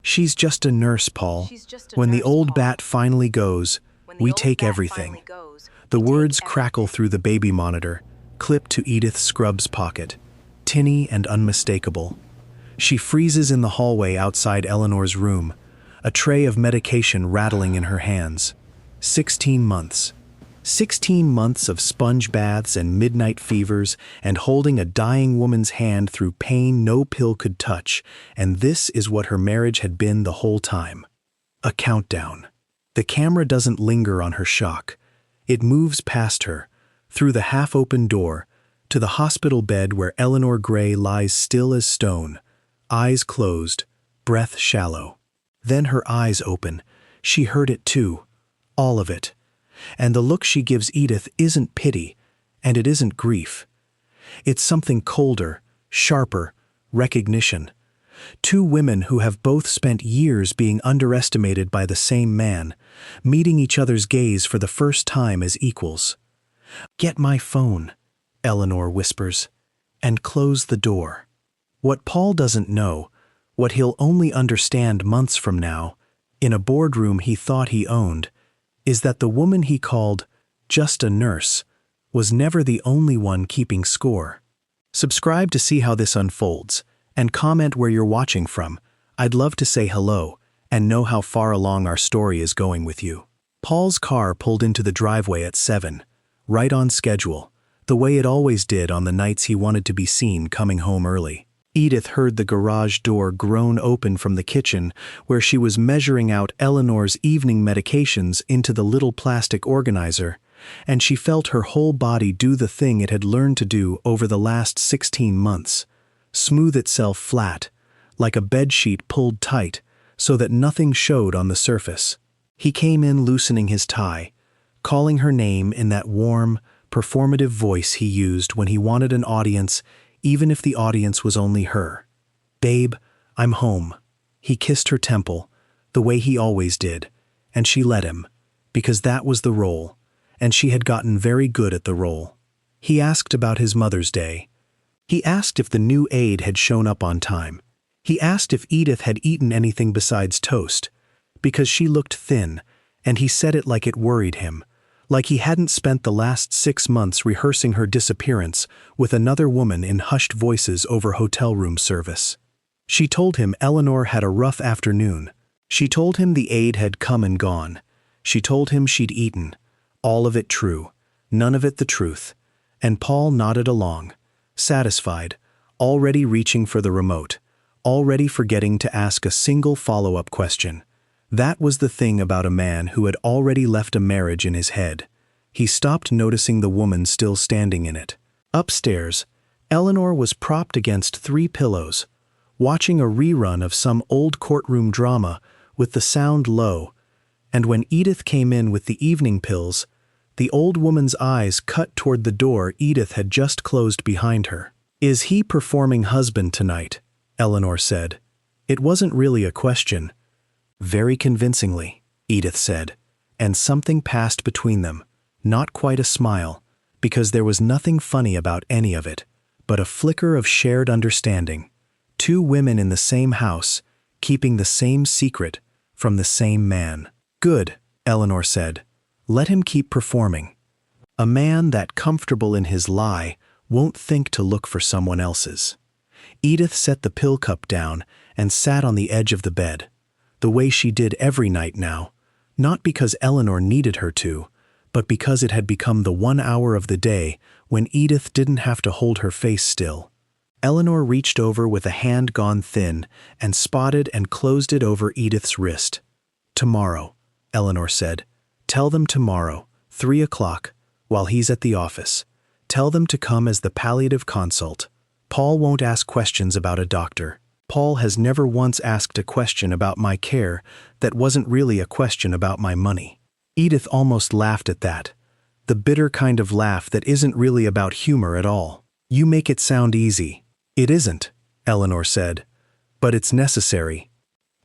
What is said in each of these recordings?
She's just a nurse, Paul. When the old bat finally goes, we take everything. The words crackle through the baby monitor, clipped to Edith Scrubb's pocket, tinny and unmistakable. She freezes in the hallway outside Eleanor's room, a tray of medication rattling in her hands. 16 months. 16 months of sponge baths and midnight fevers and holding a dying woman's hand through pain no pill could touch, and this is what her marriage had been the whole time. A countdown. The camera doesn't linger on her shock. It moves past her, through the half-open door, to the hospital bed where Eleanor Gray lies still as stone, eyes closed, breath shallow. Then her eyes open. She heard it too, all of it. And the look she gives Edith isn't pity, and it isn't grief. It's something colder, sharper, recognition. Two women who have both spent years being underestimated by the same man, meeting each other's gaze for the first time as equals. "Get my phone," Eleanor whispers, "and close the door." What Paul doesn't know, what he'll only understand months from now, in a boardroom he thought he owned, is that the woman he called just a nurse was never the only one keeping score. Subscribe to see how this unfolds, and comment where you're watching from. I'd love to say hello and know how far along our story is going with you. Paul's car pulled into the driveway at 7, right on schedule, the way it always did on the nights he wanted to be seen coming home early. Edith heard the garage door groan open from the kitchen, where she was measuring out Eleanor's evening medications into the little plastic organizer, and she felt her whole body do the thing it had learned to do over the last 16 months, smooth itself flat, like a bedsheet pulled tight, so that nothing showed on the surface. He came in loosening his tie, calling her name in that warm, performative voice he used when he wanted an audience, even if the audience was only her. "Babe, I'm home." He kissed her temple, the way he always did, and she let him, because that was the role, and she had gotten very good at the role. He asked about his Mother's Day. He asked if the new aide had shown up on time. He asked if Edith had eaten anything besides toast, because she looked thin, and he said it like it worried him, like he hadn't spent the last 6 months rehearsing her disappearance with another woman in hushed voices over hotel room service. She told him Eleanor had a rough afternoon. She told him the aide had come and gone. She told him she'd eaten. All of it true, none of it the truth. And Paul nodded along, satisfied, already reaching for the remote, already forgetting to ask a single follow-up question. That was the thing about a man who had already left a marriage in his head. He stopped noticing the woman still standing in it. Upstairs, Eleanor was propped against 3 pillows, watching a rerun of some old courtroom drama with the sound low, and when Edith came in with the evening pills, the old woman's eyes cut toward the door Edith had just closed behind her. "Is he performing husband tonight?" Eleanor said. It wasn't really a question. "Very convincingly," Edith said, and something passed between them, not quite a smile, because there was nothing funny about any of it, but a flicker of shared understanding. 2 women in the same house, keeping the same secret from the same man. "Good," Eleanor said. "Let him keep performing. A man that comfortable in his lie won't think to look for someone else's." Edith set the pill cup down and sat on the edge of the bed, the way she did every night now, not because Eleanor needed her to, but because it had become the 1 hour of the day when Edith didn't have to hold her face still. Eleanor reached over with a hand gone thin and spotted and closed it over Edith's wrist. "Tomorrow," Eleanor said. "Tell them tomorrow, 3 o'clock, while he's at the office. Tell them to come as the palliative consult. Paul won't ask questions about a doctor. Paul has never once asked a question about my care that wasn't really a question about my money." Edith almost laughed at that, the bitter kind of laugh that isn't really about humor at all. "You make it sound easy." "It isn't," Eleanor said, "but it's necessary.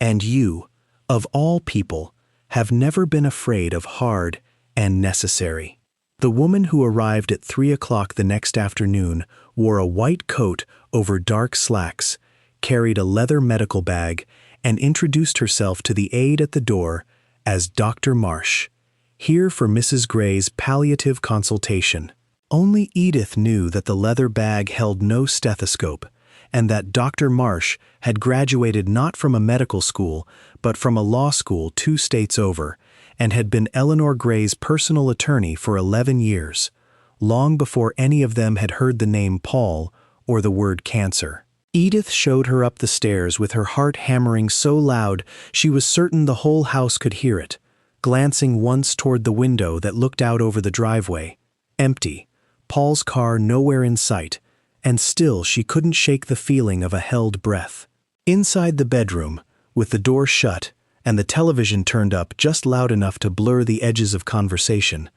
And you, of all people, have never been afraid of hard and necessary." The woman who arrived at 3 o'clock the next afternoon wore a white coat over dark slacks, carried a leather medical bag, and introduced herself to the aide at the door as Dr. Marsh, here for Mrs. Gray's palliative consultation. Only Edith knew that the leather bag held no stethoscope, and that Dr. Marsh had graduated not from a medical school, but from a law school 2 states over, and had been Eleanor Gray's personal attorney for 11 years, long before any of them had heard the name Paul or the word cancer. Edith showed her up the stairs with her heart hammering so loud she was certain the whole house could hear it, glancing once toward the window that looked out over the driveway. Empty, Paul's car nowhere in sight, and still she couldn't shake the feeling of a held breath. Inside the bedroom, with the door shut and the television turned up just loud enough to blur the edges of conversation,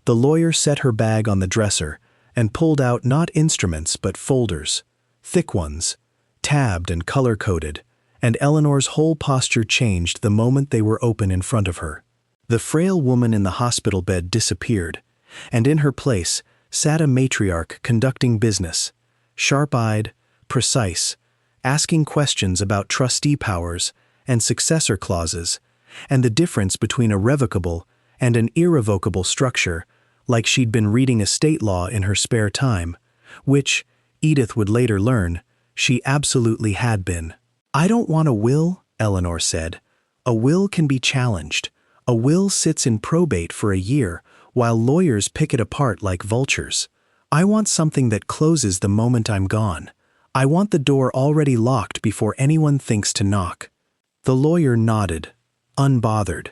the lawyer set her bag on the dresser and pulled out not instruments but folders, thick ones, tabbed and color-coded, and Eleanor's whole posture changed the moment they were open in front of her. The frail woman in the hospital bed disappeared, and in her place sat a matriarch conducting business, sharp-eyed, precise, asking questions about trustee powers and successor clauses, and the difference between a revocable and an irrevocable structure, like she'd been reading estate law in her spare time, which, Edith would later learn, she absolutely had been. "I don't want a will," Eleanor said. "A will can be challenged. A will sits in probate for a year, while lawyers pick it apart like vultures. I want something that closes the moment I'm gone. I want the door already locked before anyone thinks to knock." The lawyer nodded, unbothered,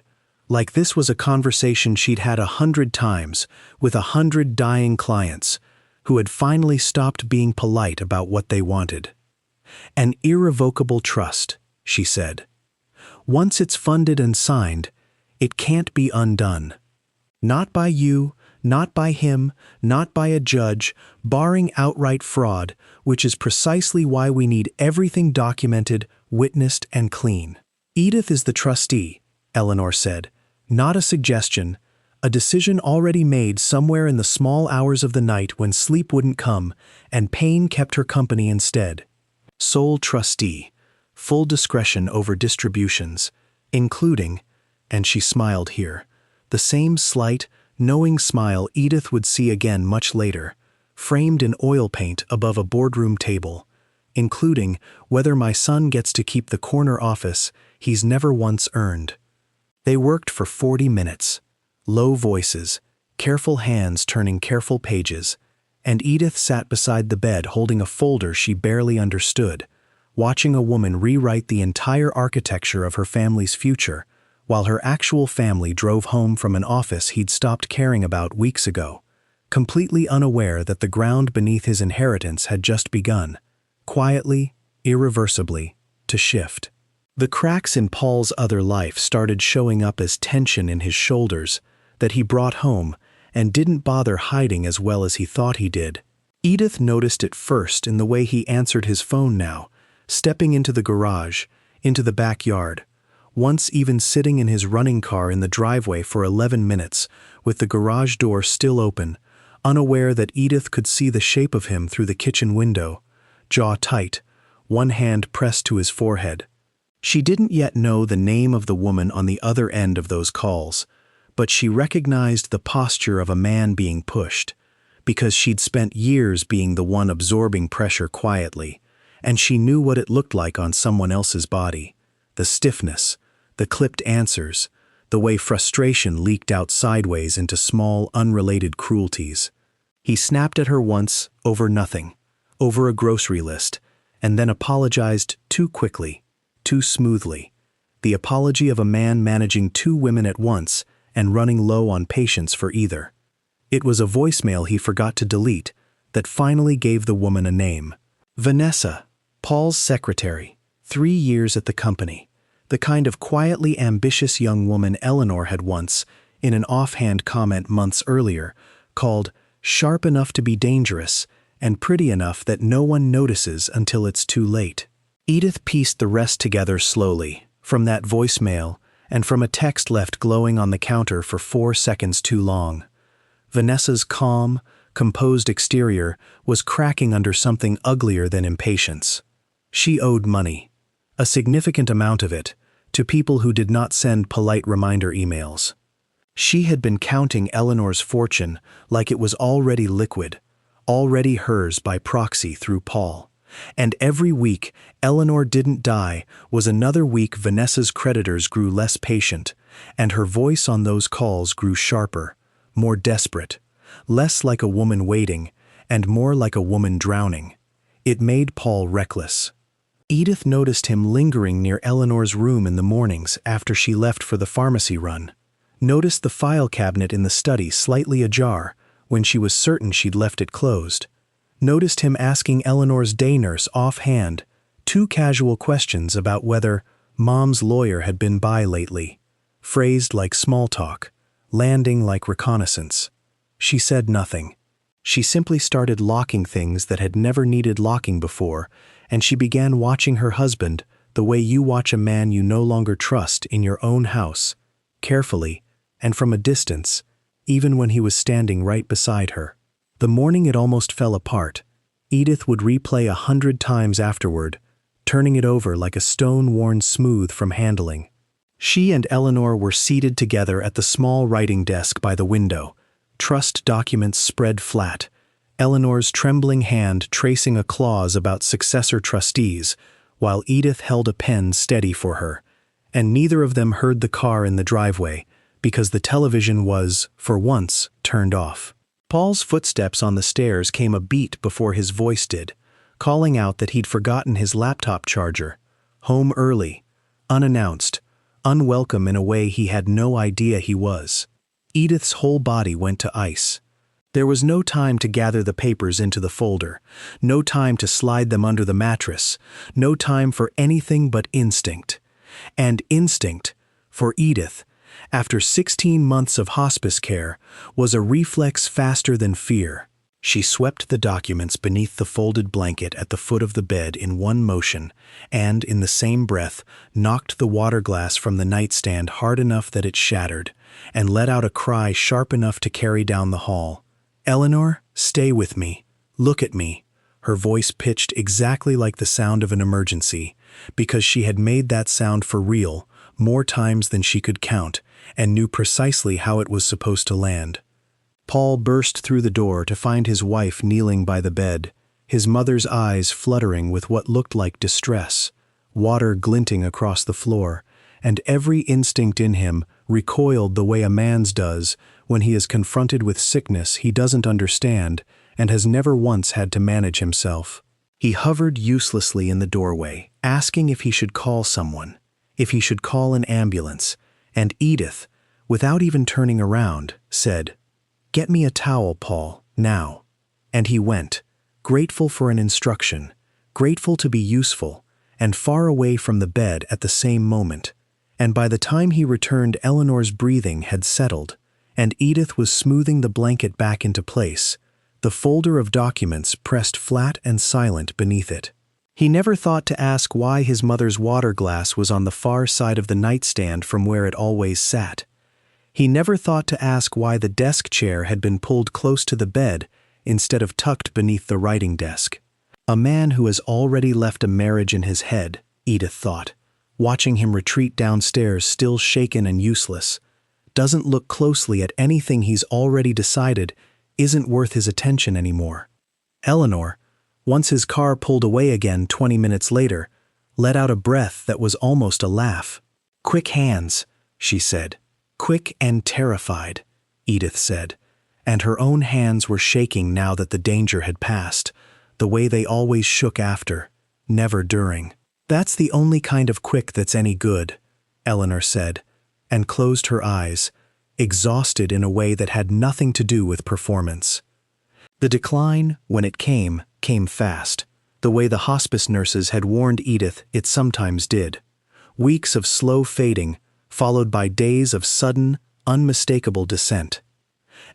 like this was a conversation she'd had 100 times with 100 dying clients who had finally stopped being polite about what they wanted. "An irrevocable trust," she said. "Once it's funded and signed, it can't be undone. Not by you, not by him, not by a judge, barring outright fraud, which is precisely why we need everything documented, witnessed, and clean." "Edith is the trustee," Eleanor said. "Not a suggestion, a decision already made somewhere in the small hours of the night when sleep wouldn't come and pain kept her company instead. Sole trustee, full discretion over distributions, including," and she smiled here, the same slight, knowing smile Edith would see again much later, framed in oil paint above a boardroom table, "including whether my son gets to keep the corner office he's never once earned." They worked for 40 minutes, low voices, careful hands turning careful pages, and Edith sat beside the bed holding a folder she barely understood, watching a woman rewrite the entire architecture of her family's future, while her actual family drove home from an office he'd stopped caring about weeks ago, completely unaware that the ground beneath his inheritance had just begun, quietly, irreversibly, to shift. The cracks in Paul's other life started showing up as tension in his shoulders that he brought home and didn't bother hiding as well as he thought he did. Edith noticed it first in the way he answered his phone now, stepping into the garage, into the backyard, once even sitting in his running car in the driveway for 11 minutes, with the garage door still open, unaware that Edith could see the shape of him through the kitchen window, jaw tight, one hand pressed to his forehead. She didn't yet know the name of the woman on the other end of those calls, but she recognized the posture of a man being pushed, because she'd spent years being the one absorbing pressure quietly, and she knew what it looked like on someone else's body, the stiffness, the clipped answers, the way frustration leaked out sideways into small, unrelated cruelties. He snapped at her once over nothing, over a grocery list, and then apologized too quickly, too smoothly, the apology of a man managing 2 women at once and running low on patience for either. It was a voicemail he forgot to delete that finally gave the woman a name. Vanessa, Paul's secretary, 3 years at the company, the kind of quietly ambitious young woman Eleanor had once, in an offhand comment months earlier, called sharp enough to be dangerous and pretty enough that no one notices until it's too late. Edith pieced the rest together slowly, from that voicemail and from a text left glowing on the counter for 4 seconds too long. Vanessa's calm, composed exterior was cracking under something uglier than impatience. She owed money, a significant amount of it, to people who did not send polite reminder emails. She had been counting Eleanor's fortune like it was already liquid, already hers by proxy through Paul. And every week Eleanor didn't die was another week Vanessa's creditors grew less patient, and her voice on those calls grew sharper, more desperate, less like a woman waiting, and more like a woman drowning. It made Paul reckless. Edith noticed him lingering near Eleanor's room in the mornings after she left for the pharmacy run. Noticed the file cabinet in the study slightly ajar when she was certain she'd left it closed. Noticed him asking Eleanor's day nurse offhand 2 casual questions about whether Mom's lawyer had been by lately, phrased like small talk, landing like reconnaissance. She said nothing. She simply started locking things that had never needed locking before, and she began watching her husband the way you watch a man you no longer trust in your own house, carefully and from a distance, even when he was standing right beside her. The morning it almost fell apart, Edith would replay 100 times afterward, turning it over like a stone worn smooth from handling. She and Eleanor were seated together at the small writing desk by the window, trust documents spread flat, Eleanor's trembling hand tracing a clause about successor trustees, while Edith held a pen steady for her, and neither of them heard the car in the driveway, because the television was, for once, turned off. Paul's footsteps on the stairs came a beat before his voice did, calling out that he'd forgotten his laptop charger. Home early, unannounced, unwelcome in a way he had no idea he was. Edith's whole body went to ice. There was no time to gather the papers into the folder, no time to slide them under the mattress, no time for anything but instinct. And instinct, for Edith, after 16 months of hospice care, was a reflex faster than fear. She swept the documents beneath the folded blanket at the foot of the bed in one motion, and, in the same breath, knocked the water glass from the nightstand hard enough that it shattered, and let out a cry sharp enough to carry down the hall. "Eleanor, stay with me. Look at me." Her voice pitched exactly like the sound of an emergency, because she had made that sound for real, more times than she could count, and knew precisely how it was supposed to land. Paul burst through the door to find his wife kneeling by the bed, his mother's eyes fluttering with what looked like distress, water glinting across the floor, and every instinct in him recoiled the way a man's does when he is confronted with sickness he doesn't understand and has never once had to manage himself. He hovered uselessly in the doorway, asking if he should call someone, if he should call an ambulance, and Edith, without even turning around, said, "Get me a towel, Paul, now." And he went, grateful for an instruction, grateful to be useful, and far away from the bed at the same moment. And by the time he returned, Eleanor's breathing had settled, and Edith was smoothing the blanket back into place, the folder of documents pressed flat and silent beneath it. He never thought to ask why his mother's water glass was on the far side of the nightstand from where it always sat. He never thought to ask why the desk chair had been pulled close to the bed instead of tucked beneath the writing desk. A man who has already left a marriage in his head, Edith thought, watching him retreat downstairs still shaken and useless, doesn't look closely at anything he's already decided isn't worth his attention anymore. Eleanor, once his car pulled away again 20 minutes later, let out a breath that was almost a laugh. "Quick hands," she said. "Quick and terrified," Edith said, and her own hands were shaking now that the danger had passed, the way they always shook after, never during. "That's the only kind of quick that's any good," Eleanor said, and closed her eyes, exhausted in a way that had nothing to do with performance. The decline, when it came fast, the way the hospice nurses had warned Edith it sometimes did. Weeks of slow fading, followed by days of sudden, unmistakable descent.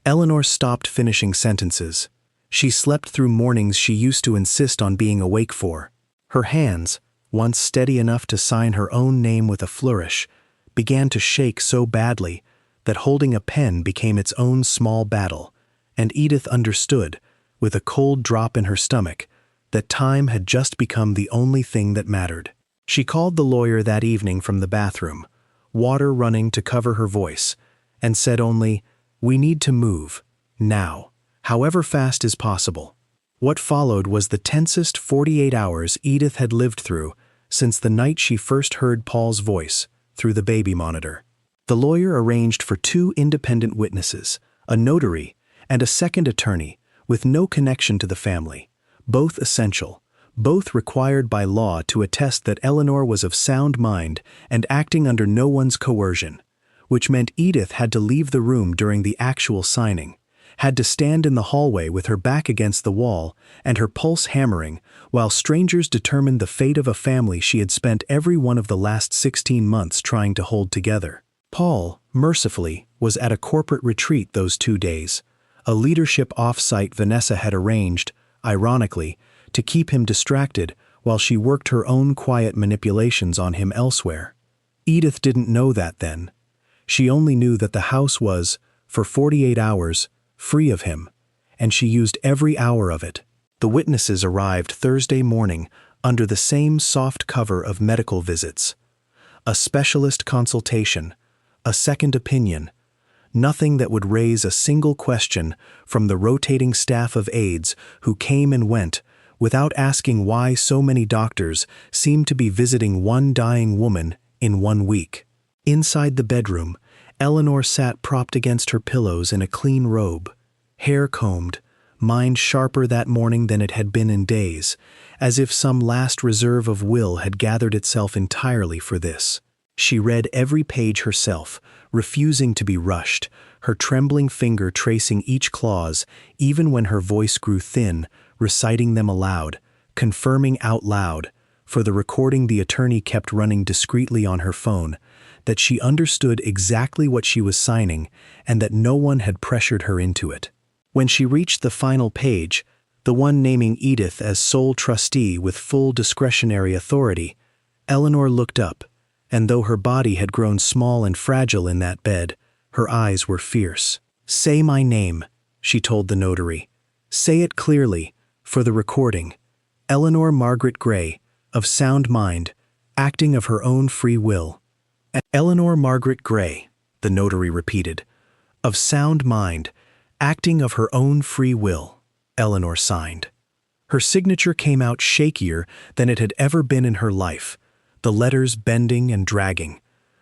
Eleanor stopped finishing sentences. She slept through mornings she used to insist on being awake for. Her hands, once steady enough to sign her own name with a flourish, began to shake so badly that holding a pen became its own small battle, and Edith understood, with a cold drop in her stomach, that time had just become the only thing that mattered. She called the lawyer that evening from the bathroom, water running to cover her voice, and said only, "We need to move, now, however fast is possible." What followed was the tensest 48 hours Edith had lived through since the night she first heard Paul's voice through the baby monitor. The lawyer arranged for 2 independent witnesses, a notary and a second attorney with no connection to the family, both essential, both required by law to attest that Eleanor was of sound mind and acting under no one's coercion, which meant Edith had to leave the room during the actual signing, had to stand in the hallway with her back against the wall and her pulse hammering while strangers determined the fate of a family she had spent every one of the last 16 months trying to hold together. Paul, mercifully, was at a corporate retreat those 2 days, a leadership off-site Vanessa had arranged, ironically, to keep him distracted while she worked her own quiet manipulations on him elsewhere. Edith didn't know that then. She only knew that the house was, for 48 hours, free of him, and she used every hour of it. The witnesses arrived Thursday morning under the same soft cover of medical visits. A specialist consultation, a second opinion, nothing that would raise a single question from the rotating staff of aides who came and went without asking why so many doctors seemed to be visiting one dying woman in 1 week. Inside the bedroom, Eleanor sat propped against her pillows in a clean robe, hair combed, mind sharper that morning than it had been in days, as if some last reserve of will had gathered itself entirely for this. She read every page herself, refusing to be rushed, her trembling finger tracing each clause, even when her voice grew thin, reciting them aloud, confirming out loud, for the recording the attorney kept running discreetly on her phone, that she understood exactly what she was signing and that no one had pressured her into it. When she reached the final page, the one naming Edith as sole trustee with full discretionary authority, Eleanor looked up, and though her body had grown small and fragile in that bed, her eyes were fierce. "Say my name," she told the notary. "Say it clearly, for the recording. Eleanor Margaret Gray, of sound mind, acting of her own free will." "Eleanor Margaret Gray," the notary repeated, "of sound mind, acting of her own free will," Eleanor signed. Her signature came out shakier than it had ever been in her life, the letters bending and dragging,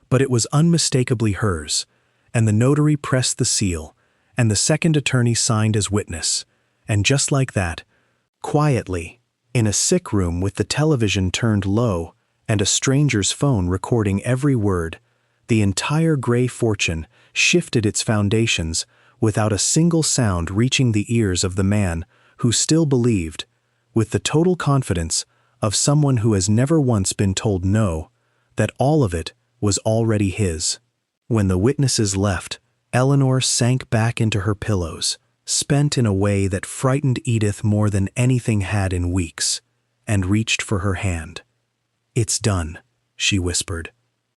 but it was unmistakably hers, and the notary pressed the seal, and the second attorney signed as witness, and just like that, quietly, in a sick room with the television turned low and a stranger's phone recording every word, the entire Gray fortune shifted its foundations without a single sound reaching the ears of the man who still believed, with the total confidence of someone who has never once been told no, that all of it was already his. When the witnesses left, Eleanor sank back into her pillows, spent in a way that frightened Edith more than anything had in weeks, and reached for her hand. "It's done," she whispered.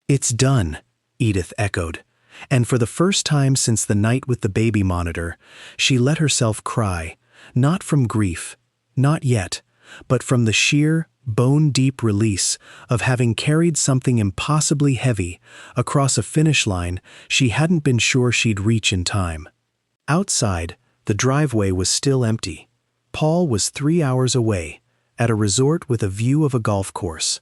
"It's done," Edith echoed, and for the first time since the night with the baby monitor, she let herself cry, not from grief, not yet, but from the sheer, bone-deep release of having carried something impossibly heavy across a finish line she hadn't been sure she'd reach in time. Outside, the driveway was still empty. Paul was 3 hours away, at a resort with a view of a golf course,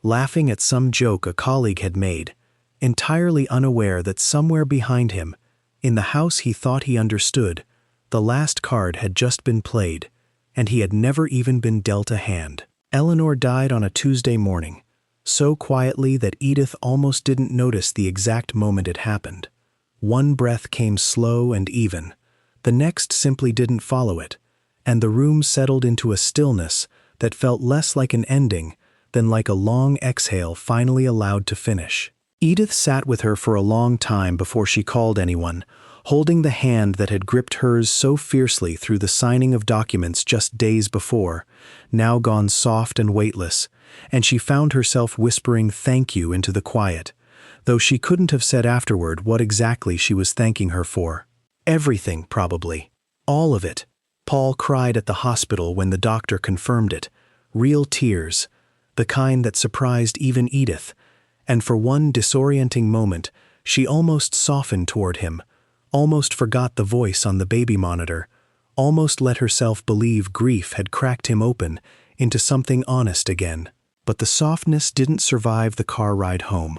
laughing at some joke a colleague had made, entirely unaware that somewhere behind him, in the house he thought he understood, the last card had just been played, and he had never even been dealt a hand. Eleanor died on a Tuesday morning, so quietly that Edith almost didn't notice the exact moment it happened. One breath came slow and even, the next simply didn't follow it, and the room settled into a stillness that felt less like an ending than like a long exhale finally allowed to finish. Edith sat with her for a long time before she called anyone, holding the hand that had gripped hers so fiercely through the signing of documents just days before, now gone soft and weightless, and she found herself whispering thank you into the quiet, though she couldn't have said afterward what exactly she was thanking her for. Everything, probably. All of it. Paul cried at the hospital when the doctor confirmed it. Real tears. the kind that surprised even Edith, and for one disorienting moment, she almost softened toward him, almost forgot the voice on the baby monitor, almost let herself believe grief had cracked him open into something honest again. But the softness didn't survive the car ride home.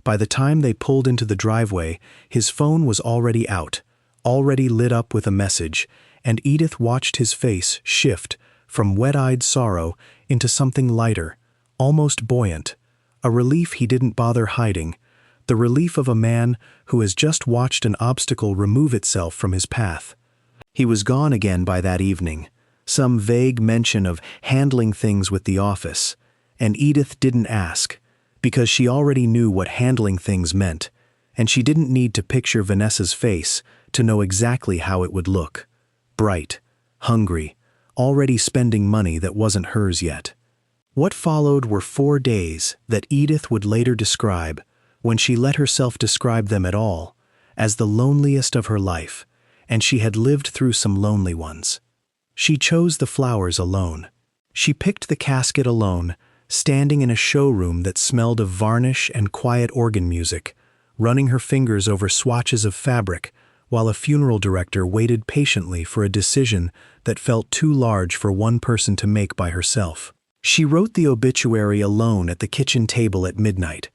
By the time they pulled into the driveway, his phone was already out, already lit up with a message, and Edith watched his face shift from wet-eyed sorrow into something lighter, almost buoyant, a relief he didn't bother hiding, the relief of a man who has just watched an obstacle remove itself from his path. He was gone again by that evening, some vague mention of handling things with the office, and Edith didn't ask, because she already knew what handling things meant, and she didn't need to picture Vanessa's face to know exactly how it would look. Bright, hungry, already spending money that wasn't hers yet. What followed were 4 days that Edith would later describe, when she let herself describe them at all, as the loneliest of her life, and she had lived through some lonely ones. She chose the flowers alone. She picked the casket alone, standing in a showroom that smelled of varnish and quiet organ music, running her fingers over swatches of fabric, while a funeral director waited patiently for a decision that felt too large for one person to make by herself. She wrote the obituary alone at the kitchen table at midnight,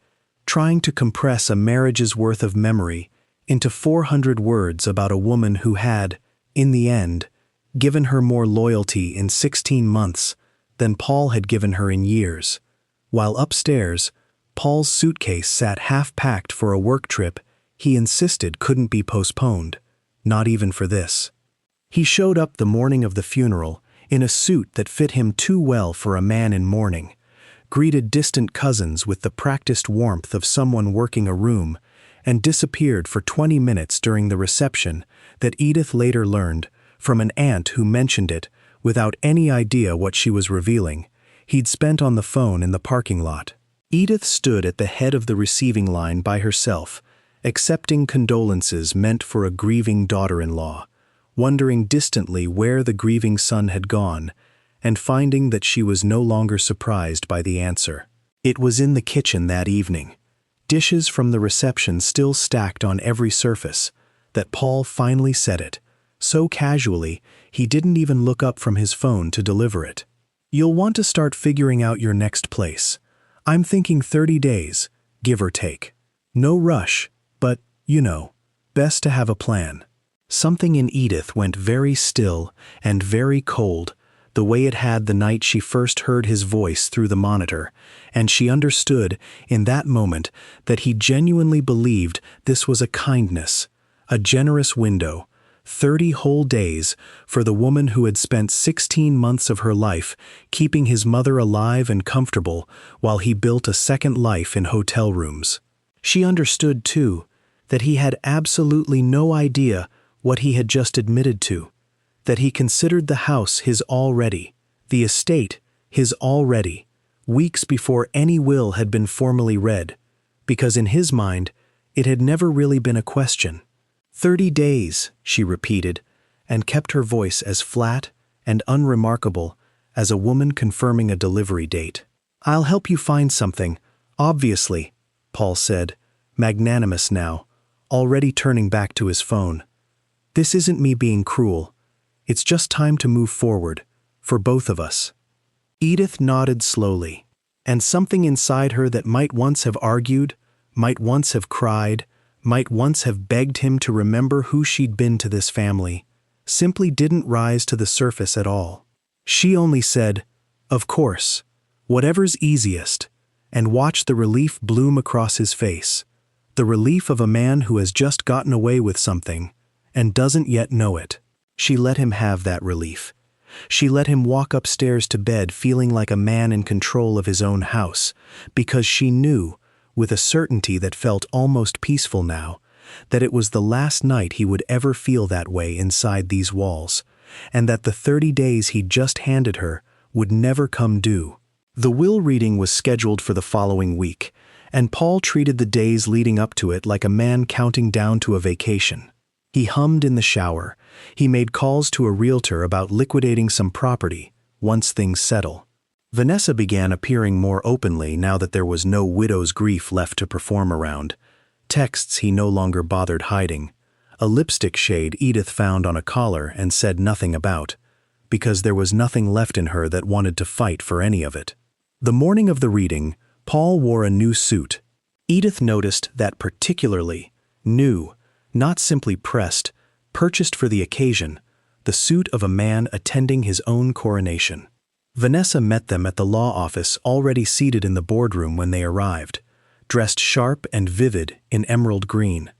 trying to compress a marriage's worth of memory into 400 words about a woman who had, in the end, given her more loyalty in 16 months than Paul had given her in years, while upstairs, Paul's suitcase sat half-packed for a work trip he insisted couldn't be postponed, not even for this. He showed up the morning of the funeral in a suit that fit him too well for a man in mourning, greeted distant cousins with the practiced warmth of someone working a room, and disappeared for 20 minutes during the reception that Edith later learned, from an aunt who mentioned it, without any idea what she was revealing, he'd spent on the phone in the parking lot. Edith stood at the head of the receiving line by herself, accepting condolences meant for a grieving daughter-in-law, wondering distantly where the grieving son had gone, and finding that she was no longer surprised by the answer. It was in the kitchen that evening, dishes from the reception still stacked on every surface, that Paul finally said it, so casually he didn't even look up from his phone to deliver it. "You'll want to start figuring out your next place. I'm thinking 30 days, give or take. No rush, but, best to have a plan." Something in Edith went very still and very cold, the way it had the night she first heard his voice through the monitor, and she understood in that moment that he genuinely believed this was a kindness, a generous window, 30 whole days for the woman who had spent 16 months of her life keeping his mother alive and comfortable while he built a second life in hotel rooms. She understood, too, that he had absolutely no idea what he had just admitted to, that he considered the house his already, the estate his already, weeks before any will had been formally read, because in his mind it had never really been a question. 30 days, she repeated, and kept her voice as flat and unremarkable as a woman confirming a delivery date. "I'll help you find something, obviously," Paul said, magnanimous now, already turning back to his phone. "This isn't me being cruel. It's just time to move forward, for both of us." Edith nodded slowly, and something inside her that might once have argued, might once have cried, might once have begged him to remember who she'd been to this family, simply didn't rise to the surface at all. She only said, "Of course, whatever's easiest," and watched the relief bloom across his face, the relief of a man who has just gotten away with something and doesn't yet know it. She let him have that relief. She let him walk upstairs to bed feeling like a man in control of his own house, because she knew, with a certainty that felt almost peaceful now, that it was the last night he would ever feel that way inside these walls, and that the 30 days he'd just handed her would never come due. The will reading was scheduled for the following week, and Paul treated the days leading up to it like a man counting down to a vacation. He hummed in the shower. He made calls to a realtor about liquidating some property, once things settle. Vanessa began appearing more openly now that there was no widow's grief left to perform around. Texts he no longer bothered hiding. A lipstick shade Edith found on a collar and said nothing about, because there was nothing left in her that wanted to fight for any of it. The morning of the reading, Paul wore a new suit. Edith noticed that particularly new, not simply pressed, purchased for the occasion, the suit of a man attending his own coronation. Vanessa met them at the law office, already seated in the boardroom when they arrived, dressed sharp and vivid in emerald green,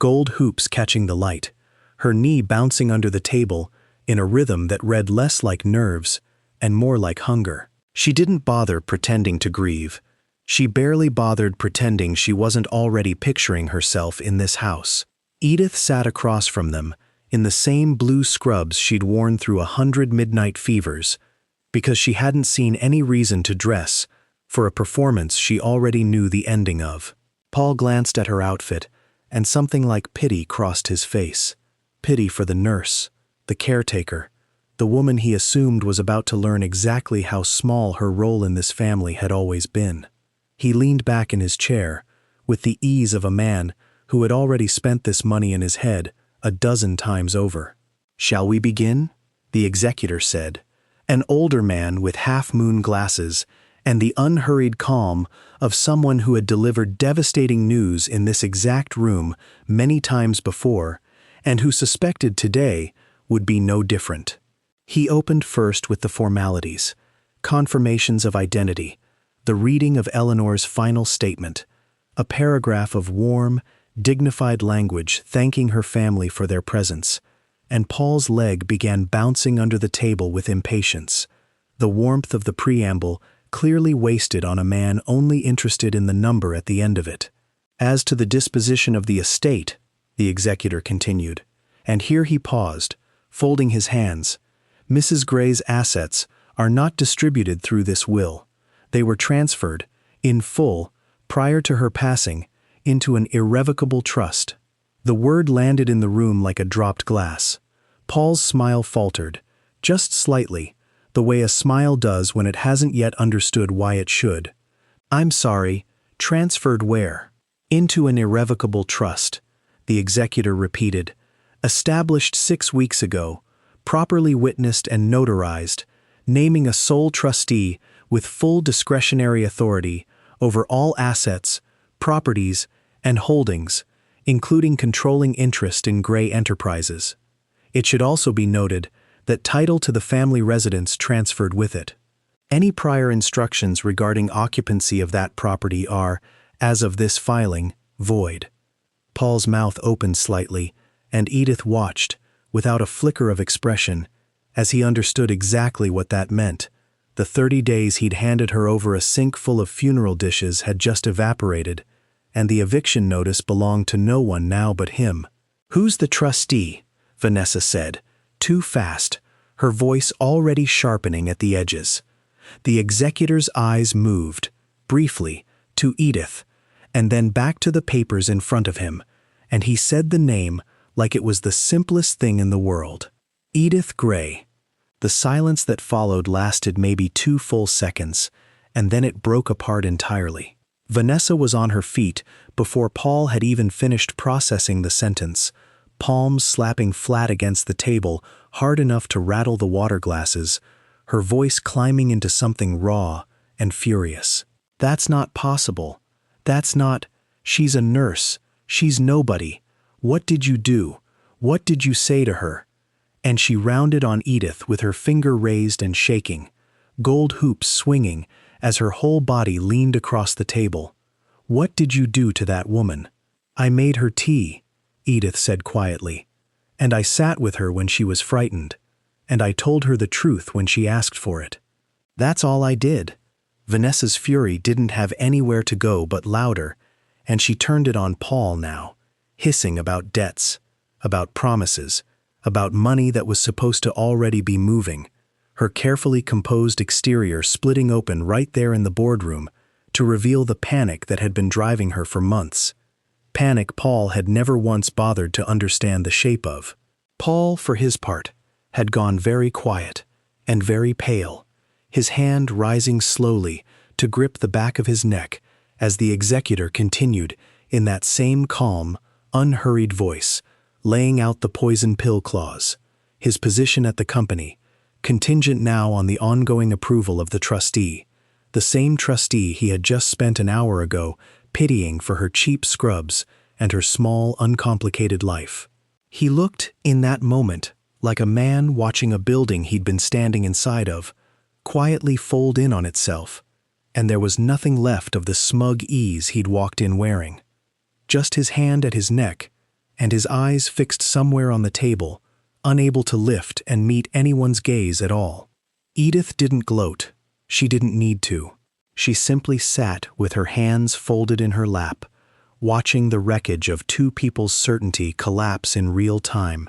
gold hoops catching the light, her knee bouncing under the table in a rhythm that read less like nerves and more like hunger. She didn't bother pretending to grieve. She barely bothered pretending she wasn't already picturing herself in this house. Edith sat across from them, in the same blue scrubs she'd worn through 100 midnight fevers, because she hadn't seen any reason to dress for a performance she already knew the ending of. Paul glanced at her outfit, and something like pity crossed his face. Pity for the nurse, the caretaker, the woman he assumed was about to learn exactly how small her role in this family had always been. He leaned back in his chair, with the ease of a man who had already spent this money in his head a dozen times over. "Shall we begin?" the executor said, an older man with half-moon glasses and the unhurried calm of someone who had delivered devastating news in this exact room many times before, and who suspected today would be no different. He opened first with the formalities, confirmations of identity, the reading of Eleanor's final statement, a paragraph of warm, dignified language thanking her family for their presence, and Paul's leg began bouncing under the table with impatience, the warmth of the preamble clearly wasted on a man only interested in the number at the end of it. As to the disposition of the estate, the executor continued, and here he paused, folding his hands. Mrs. Gray's assets are not distributed through this will. They were transferred, in full, prior to her passing, into an irrevocable trust. The word landed in the room like a dropped glass. Paul's smile faltered, just slightly, the way a smile does when it hasn't yet understood why it should. "I'm sorry, transferred where?" "Into an irrevocable trust," the executor repeated. "Established 6 weeks ago, properly witnessed and notarized, naming a sole trustee with full discretionary authority over all assets, properties, and holdings, including controlling interest in Gray Enterprises. It should also be noted that title to the family residence transferred with it. Any prior instructions regarding occupancy of that property are, as of this filing, void." Paul's mouth opened slightly, and Edith watched, without a flicker of expression, as he understood exactly what that meant. The 30 days he'd handed her over a sink full of funeral dishes had just evaporated, and the eviction notice belonged to no one now but him. "Who's the trustee?" Vanessa said, too fast, her voice already sharpening at the edges. The executor's eyes moved, briefly, to Edith, and then back to the papers in front of him, and he said the name like it was the simplest thing in the world. Edith Gray. The silence that followed lasted maybe 2 full seconds, and then it broke apart entirely. Vanessa was on her feet before Paul had even finished processing the sentence, palms slapping flat against the table hard enough to rattle the water glasses, her voice climbing into something raw and furious. "That's not possible. That's not. She's a nurse. She's nobody. What did you do? What did you say to her?" And she rounded on Edith with her finger raised and shaking, gold hoops swinging as her whole body leaned across the table. "What did you do to that woman?" "I made her tea," Edith said quietly, "and I sat with her when she was frightened, and I told her the truth when she asked for it. That's all I did." Vanessa's fury didn't have anywhere to go but louder, and she turned it on Paul now, hissing about debts, about promises, about money that was supposed to already be moving, her carefully composed exterior splitting open right there in the boardroom to reveal the panic that had been driving her for months. Panic Paul had never once bothered to understand the shape of. Paul, for his part, had gone very quiet and very pale, his hand rising slowly to grip the back of his neck as the executor continued in that same calm, unhurried voice, laying out the poison pill clause, his position at the company, contingent now on the ongoing approval of the trustee, the same trustee he had just spent an hour ago pitying for her cheap scrubs and her small, uncomplicated life. He looked, in that moment, like a man watching a building he'd been standing inside of, quietly fold in on itself, and there was nothing left of the smug ease he'd walked in wearing. Just his hand at his neck, and his eyes fixed somewhere on the table, unable to lift and meet anyone's gaze at all. Edith didn't gloat. She didn't need to. She simply sat with her hands folded in her lap, watching the wreckage of two people's certainty collapse in real time,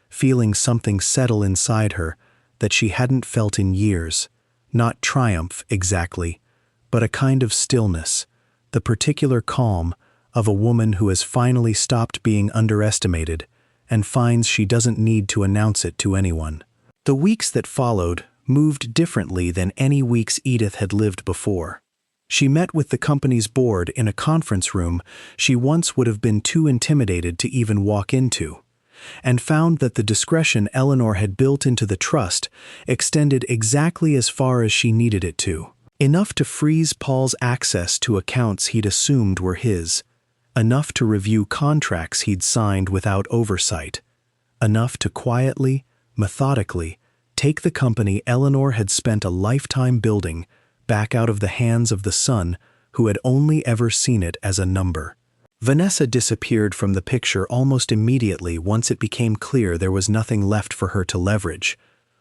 feeling something settle inside her that she hadn't felt in years, not triumph exactly, but a kind of stillness, the particular calm of a woman who has finally stopped being underestimated and finds she doesn't need to announce it to anyone. The weeks that followed moved differently than any weeks Edith had lived before. She met with the company's board in a conference room she once would have been too intimidated to even walk into, and found that the discretion Eleanor had built into the trust extended exactly as far as she needed it to. Enough to freeze Paul's access to accounts he'd assumed were his, enough to review contracts he'd signed without oversight, enough to quietly, methodically, take the company Eleanor had spent a lifetime building back out of the hands of the son who had only ever seen it as a number. Vanessa disappeared from the picture almost immediately once it became clear there was nothing left for her to leverage.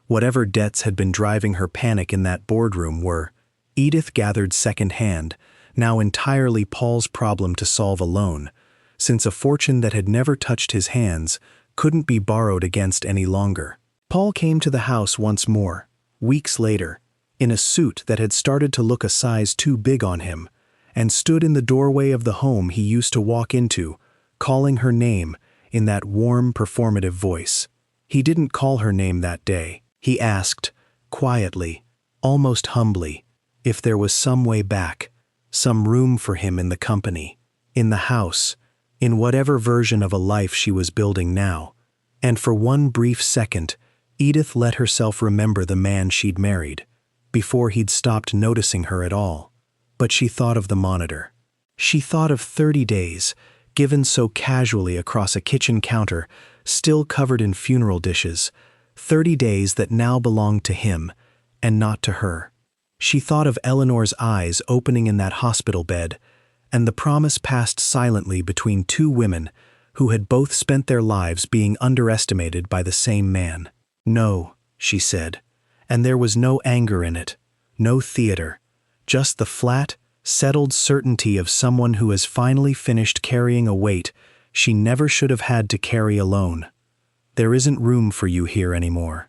Whatever debts had been driving her panic in that boardroom were, Edith gathered secondhand, now entirely Paul's problem to solve alone, since a fortune that had never touched his hands couldn't be borrowed against any longer. Paul came to the house once more, weeks later, in a suit that had started to look a size too big on him, and stood in the doorway of the home he used to walk into, calling her name in that warm, performative voice. He didn't call her name that day. He asked, quietly, almost humbly, if there was some way back, some room for him in the company, in the house, in whatever version of a life she was building now. And for one brief second, Edith let herself remember the man she'd married, before he'd stopped noticing her at all. But she thought of the monitor. She thought of 30 days, given so casually across a kitchen counter, still covered in funeral dishes, 30 days that now belonged to him, and not to her. She thought of Eleanor's eyes opening in that hospital bed, and the promise passed silently between two women who had both spent their lives being underestimated by the same man. No, she said, and there was no anger in it, no theater, just the flat, settled certainty of someone who has finally finished carrying a weight she never should have had to carry alone. There isn't room for you here anymore.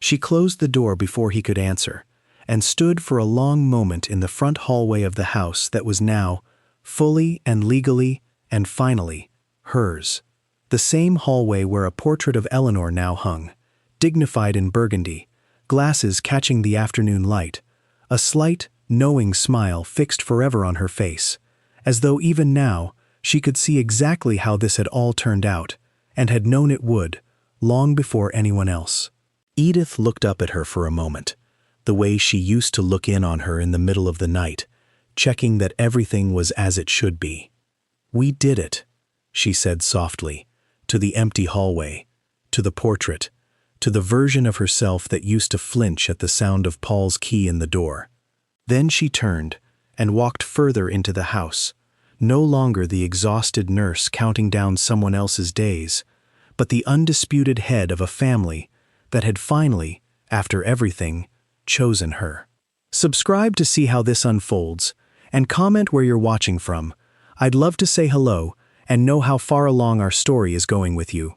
She closed the door before he could answer, and stood for a long moment in the front hallway of the house that was now, fully and legally, and finally, hers. The same hallway where a portrait of Eleanor now hung, dignified in burgundy, glasses catching the afternoon light, a slight, knowing smile fixed forever on her face, as though even now she could see exactly how this had all turned out, and had known it would, long before anyone else. Edith looked up at her for a moment, the way she used to look in on her in the middle of the night, checking that everything was as it should be. "We did it," she said softly, to the empty hallway, to the portrait, to the version of herself that used to flinch at the sound of Paul's key in the door. Then she turned and walked further into the house, no longer the exhausted nurse counting down someone else's days, but the undisputed head of a family that had finally, after everything, chosen her. Subscribe to see how this unfolds, and comment where you're watching from. I'd love to say hello and know how far along our story is going with you.